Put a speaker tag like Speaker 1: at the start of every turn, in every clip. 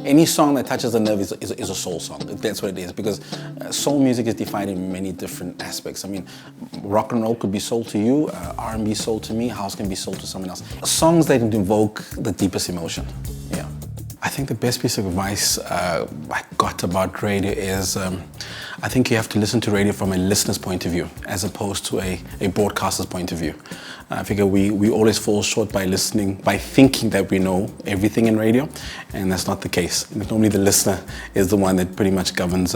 Speaker 1: Any song that touches the nerve is a soul song. That's what it is, because soul music is defined in many different aspects. I mean, rock and roll could be soul to you, R&B soul to me, house can be soul to someone else. Songs that invoke the deepest emotion, yeah. I think the best piece of advice I got about radio is I think you have to listen to radio from a listener's point of view as opposed to a broadcaster's point of view. I figure we always fall short by thinking that we know everything in radio, and that's not the case. Normally the listener is the one that pretty much governs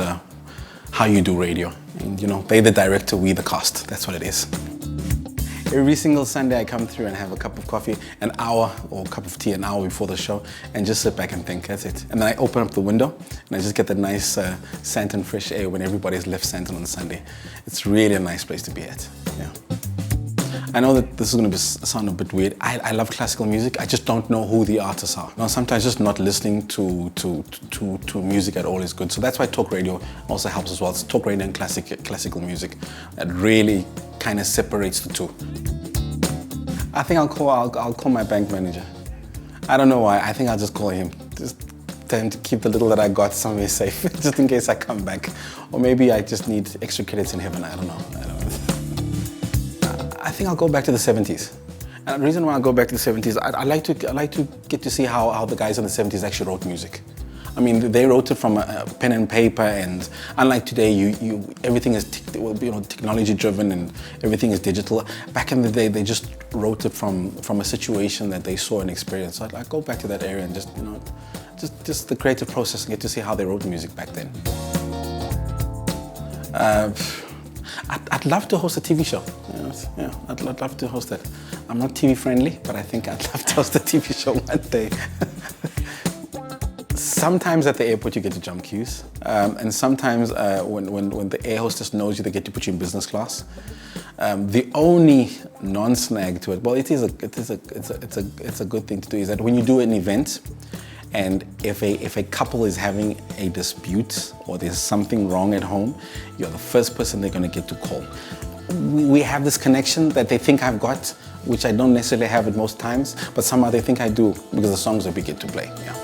Speaker 1: how you do radio. And they're the director, we the cast. That's what it is. Every single Sunday I come through and have a cup of coffee, an hour, or a cup of tea an hour before the show, and just sit back and think, that's it. And then I open up the window and I just get that nice Sandton fresh air when everybody's left Sandton on Sunday. It's really a nice place to be at, yeah. I know that this is going to sound a bit weird. I love classical music. I just don't know who the artists are. Sometimes just not listening to music at all is good. So that's why talk radio also helps as well. It's talk radio and classical music that really kind of separates the two. I think I'll call my bank manager. I don't know why. I think I'll just call him. Just tend to keep the little that I got somewhere safe, just in case I come back. Or maybe I just need extra credits in heaven. I don't know. I think I'll go back to the 70s. And the reason why I go back to the 70s, I like to get to see how the guys in the 70s actually wrote music. I mean, they wrote it from a pen and paper, and unlike today, everything is technology driven and everything is digital. Back in the day, they just wrote it from a situation that they saw and experienced. So I'd go back to that area and just the creative process and get to see how they wrote music back then. I'd love to host a TV show. Yeah, I'd love to host that. I'm not TV friendly, but I think I'd love to host a TV show one day. Sometimes at the airport you get to jump queues, and sometimes when the air hostess knows you, they get to put you in business class. The only non-snag to it, well, it's a good thing to do, is that when you do an event, and if a couple is having a dispute or there's something wrong at home, you're the first person they're going to get to call. We have this connection that they think I've got, which I don't necessarily have at most times, but somehow they think I do because the songs that we get to play. Yeah.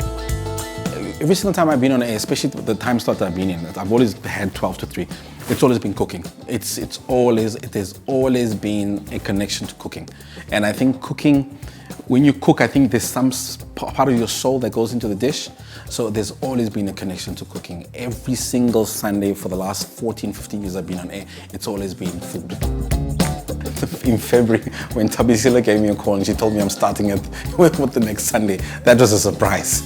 Speaker 1: Every single time I've been on air, especially the time slot that I've been in, I've always had 12 to 3. It's always been cooking. It has always been a connection to cooking. And I think cooking, when you cook, I think there's some part of your soul that goes into the dish. So there's always been a connection to cooking. Every single Sunday for the last 14, 15 years I've been on air, it's always been food. In February, when Tabisila gave me a call and she told me I'm starting with the next Sunday, that was a surprise.